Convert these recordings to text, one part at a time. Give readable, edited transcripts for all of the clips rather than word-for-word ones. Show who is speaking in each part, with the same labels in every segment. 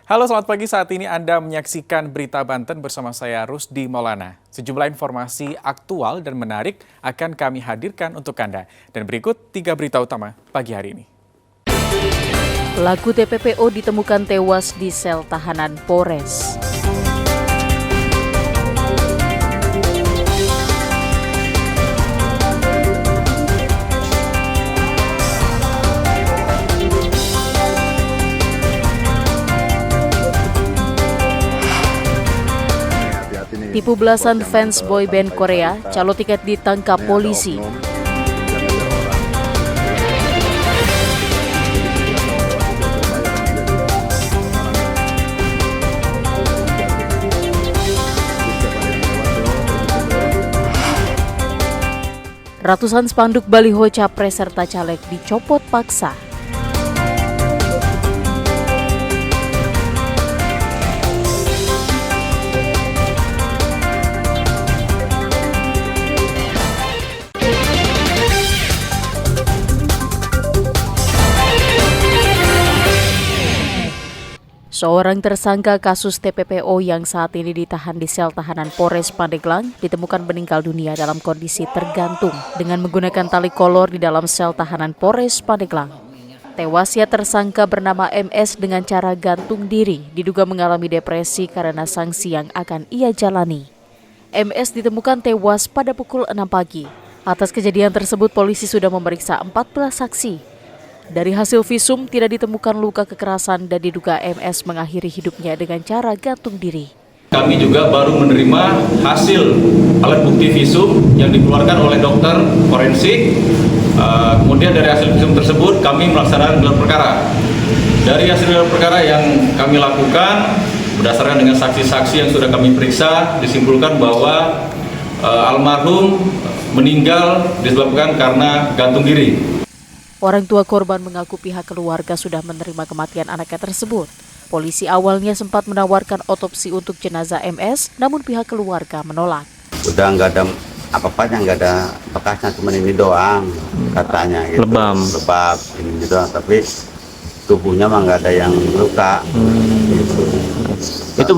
Speaker 1: Halo, selamat pagi. Saat ini Anda menyaksikan Berita Banten bersama saya Rusdi Maulana. Sejumlah informasi aktual dan menarik akan kami hadirkan untuk Anda. Dan berikut 3 berita utama pagi hari ini.
Speaker 2: Pelaku TPPO ditemukan tewas di sel tahanan Polres. Tipu belasan fans boyband Korea, calo tiket ditangkap polisi. Ratusan spanduk baliho capres serta caleg dicopot paksa. Seorang tersangka kasus TPPO yang saat ini ditahan di sel tahanan Polres Pandeglang ditemukan meninggal dunia dalam kondisi tergantung dengan menggunakan tali kolor di dalam sel tahanan Polres Pandeglang. Tewasnya tersangka bernama MS dengan cara gantung diri diduga mengalami depresi karena sanksi yang akan ia jalani. MS ditemukan tewas pada pukul 6 pagi. Atas kejadian tersebut polisi sudah memeriksa 14 saksi. Dari hasil visum tidak ditemukan luka kekerasan dan diduga MS mengakhiri hidupnya dengan cara gantung diri.
Speaker 3: Kami juga baru menerima hasil alat bukti visum yang dikeluarkan oleh dokter forensik. Kemudian dari hasil visum tersebut kami melaksanakan gelar perkara. Dari hasil gelar perkara yang kami lakukan berdasarkan dengan saksi-saksi yang sudah kami periksa disimpulkan bahwa almarhum meninggal disebabkan karena gantung diri.
Speaker 2: Orang tua korban mengaku pihak keluarga sudah menerima kematian anaknya tersebut. Polisi awalnya sempat menawarkan otopsi untuk jenazah MS, namun pihak keluarga menolak.
Speaker 4: Udah nggak ada apa-apanya, nggak ada bekasnya, cuma ini doang katanya gitu. Lebam ini doang, tapi tubuhnya mah nggak ada yang luka. Gitu.
Speaker 5: Itu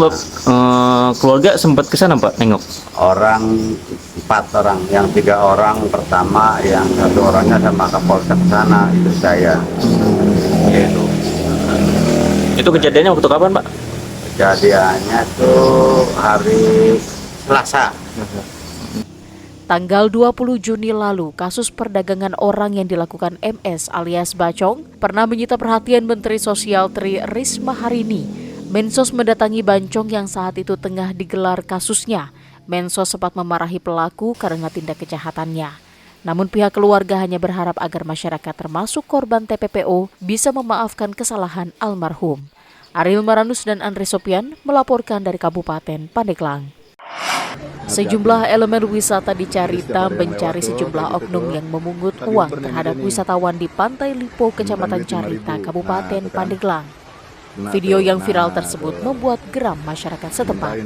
Speaker 5: keluarga sempat ke sana Pak nengok?
Speaker 4: Orang 4 orang, yang 3 orang pertama, yang 1 orangnya sama Kapolsek sana, itu saya. Gitu.
Speaker 5: Itu kejadiannya waktu kapan Pak?
Speaker 4: Kejadiannya tuh hari Selasa.
Speaker 2: Tanggal 20 Juni lalu, kasus perdagangan orang yang dilakukan MS alias Bacong pernah menyita perhatian Menteri Sosial Tri Risma Harini. Mensos mendatangi Bacong yang saat itu tengah digelar kasusnya. Mensos sempat memarahi pelaku karena tindak kejahatannya. Namun pihak keluarga hanya berharap agar masyarakat termasuk korban TPPO bisa memaafkan kesalahan almarhum. Ariel Maranus dan Andre Sopian melaporkan dari Kabupaten Pandeglang. Sejumlah elemen wisata di Carita mencari sejumlah oknum yang memungut uang terhadap wisatawan di Pantai Lipo, Kecamatan Carita, Kabupaten Pandeglang. Video yang viral tersebut membuat geram masyarakat setempat.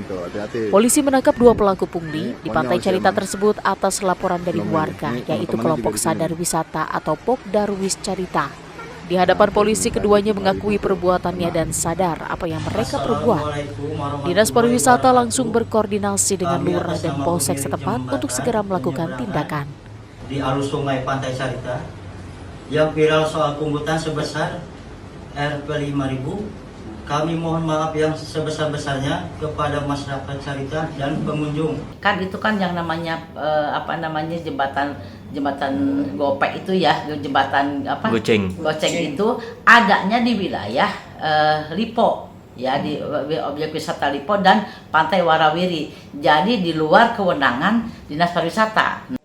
Speaker 2: Polisi menangkap 2 pelaku pungli di Pantai Carita tersebut atas laporan dari warga, yaitu kelompok sadar wisata atau Pokdarwis Carita. Di hadapan polisi, keduanya mengakui perbuatannya dan sadar apa yang mereka perbuat. Dinas Pariwisata langsung berkoordinasi dengan lurah dan polsek setempat untuk segera melakukan tindakan.
Speaker 6: Di arus sungai Pantai Carita yang viral soal pungutan sebesar Rp5.000, kami mohon maaf yang sebesar-besarnya kepada masyarakat Carita dan pengunjung.
Speaker 7: Kan itu kan yang namanya jembatan gopek itu ya, jembatan goceng itu adanya di wilayah Lipo ya, di objek wisata Lipo dan Pantai Warawiri. Jadi di luar kewenangan Dinas Pariwisata.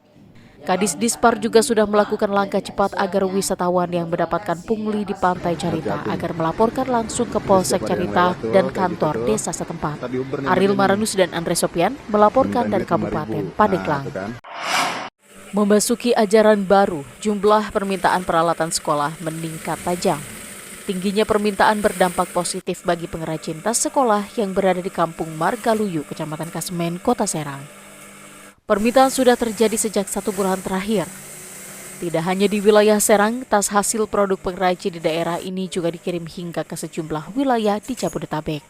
Speaker 2: Kadis Dispar juga sudah melakukan langkah cepat agar wisatawan yang mendapatkan pungli di Pantai Carita agar melaporkan langsung ke Polsek Carita dan kantor desa setempat. Ariel Maranus dan Andre Sopian melaporkan dari Kabupaten Pandeglang. Memasuki ajaran baru, jumlah permintaan peralatan sekolah meningkat tajam. Tingginya permintaan berdampak positif bagi pengrajin tas sekolah yang berada di Kampung Margaluyu, Kecamatan Kasemen, Kota Serang. Permintaan sudah terjadi sejak 1 bulan terakhir. Tidak hanya di wilayah Serang, tas hasil produk pengrajin di daerah ini juga dikirim hingga ke sejumlah wilayah di Jabodetabek.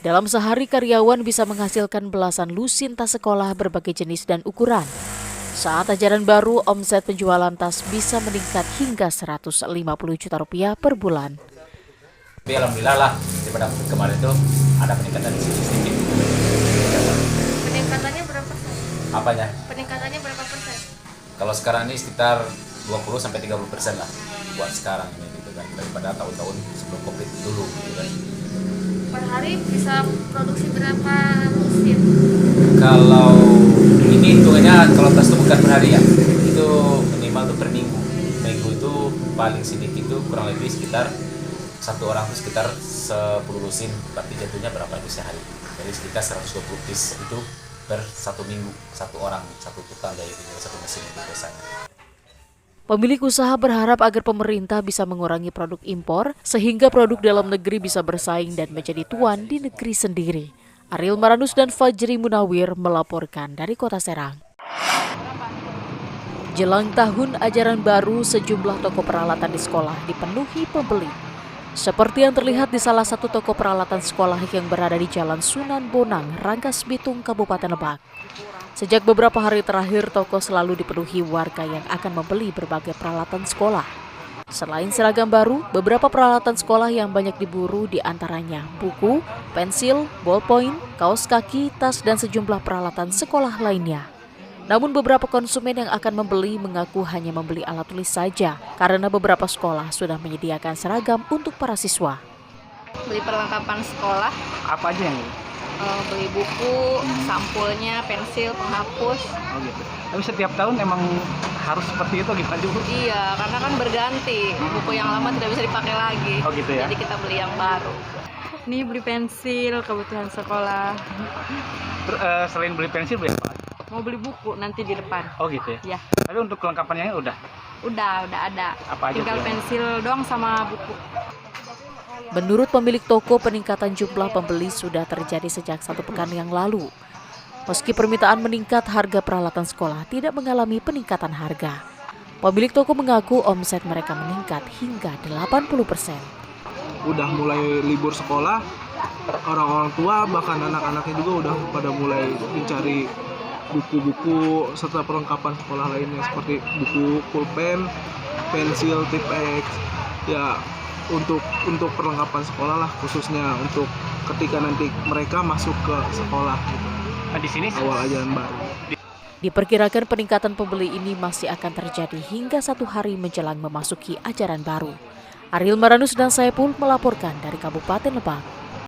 Speaker 2: Dalam sehari karyawan bisa menghasilkan belasan lusin tas sekolah berbagai jenis dan ukuran. Saat ajaran baru, omset penjualan tas bisa meningkat hingga 150 juta rupiah per bulan.
Speaker 8: Tapi alhamdulillah lah, daripada kemarin itu ada peningkatan sedikit.
Speaker 9: Peningkatannya berapa persen?
Speaker 8: Apanya?
Speaker 9: Peningkatannya berapa persen?
Speaker 8: Kalau sekarang ini sekitar 20-30% lah buat sekarang ini gitu kan, daripada tahun-tahun sebelum COVID dulu gitu kan.
Speaker 9: Per hari bisa produksi berapa lusin?
Speaker 8: Kalau ini hitungannya kalau tas itu bukan per hari ya, itu minimal tuh per minggu. Minggu itu paling sedikit itu kurang lebih sekitar satu orang itu sekitar 10 lusin, berarti jatuhnya berapa itu sehari? Jadi sekitar 120 piece itu per satu minggu, satu orang, satu tukang dari satu mesin itu biasanya.
Speaker 2: Pemilik usaha berharap agar pemerintah bisa mengurangi produk impor sehingga produk dalam negeri bisa bersaing dan menjadi tuan di negeri sendiri. Ariel Maranus dan Fajri Munawir melaporkan dari Kota Serang. Jelang tahun ajaran baru, sejumlah toko peralatan di sekolah dipenuhi pembeli. Seperti yang terlihat di salah satu toko peralatan sekolah yang berada di Jalan Sunan Bonang, Rangkas Bitung, Kabupaten Lebak. Sejak beberapa hari terakhir, toko selalu dipenuhi warga yang akan membeli berbagai peralatan sekolah. Selain seragam baru, beberapa peralatan sekolah yang banyak diburu diantaranya buku, pensil, ballpoint, kaos kaki, tas, dan sejumlah peralatan sekolah lainnya. Namun beberapa konsumen yang akan membeli mengaku hanya membeli alat tulis saja karena beberapa sekolah sudah menyediakan seragam untuk para siswa.
Speaker 9: Beli perlengkapan sekolah.
Speaker 5: Apa aja yang ini?
Speaker 9: Beli buku, sampulnya, pensil, penghapus.
Speaker 5: Oh gitu. Tapi setiap tahun emang harus seperti itu gimana juga?
Speaker 9: Iya, karena kan berganti. Buku yang lama tidak bisa dipakai lagi.
Speaker 5: Oh gitu ya?
Speaker 9: Jadi kita beli yang baru. Ini beli pensil, kebutuhan sekolah.
Speaker 5: Selain beli pensil, beli apa?
Speaker 9: Mau beli buku nanti di depan.
Speaker 5: Oh gitu ya?
Speaker 9: Ya.
Speaker 5: Tapi untuk kelengkapannya udah?
Speaker 9: Udah ada.
Speaker 5: Apa aja
Speaker 9: Tinggal
Speaker 5: tuh?
Speaker 9: pensil doang sama buku.
Speaker 2: Menurut pemilik toko, peningkatan jumlah pembeli sudah terjadi sejak 1 pekan yang lalu. Meski permintaan meningkat, harga peralatan sekolah tidak mengalami peningkatan harga. Pemilik toko mengaku omset mereka meningkat hingga 80%.
Speaker 10: Udah mulai libur sekolah, orang-orang tua bahkan anak-anaknya juga udah pada mulai mencari buku-buku serta perlengkapan sekolah lainnya seperti buku, pulpen, pensil, tip X. Ya, untuk perlengkapan sekolah lah, khususnya untuk ketika nanti mereka masuk ke sekolah gitu.
Speaker 5: Nah, di sini
Speaker 10: Awal ajaran baru.
Speaker 2: Diperkirakan peningkatan pembeli ini masih akan terjadi hingga 1 hari menjelang memasuki ajaran baru. Ariel Maranus dan Saipul melaporkan dari Kabupaten Lebak.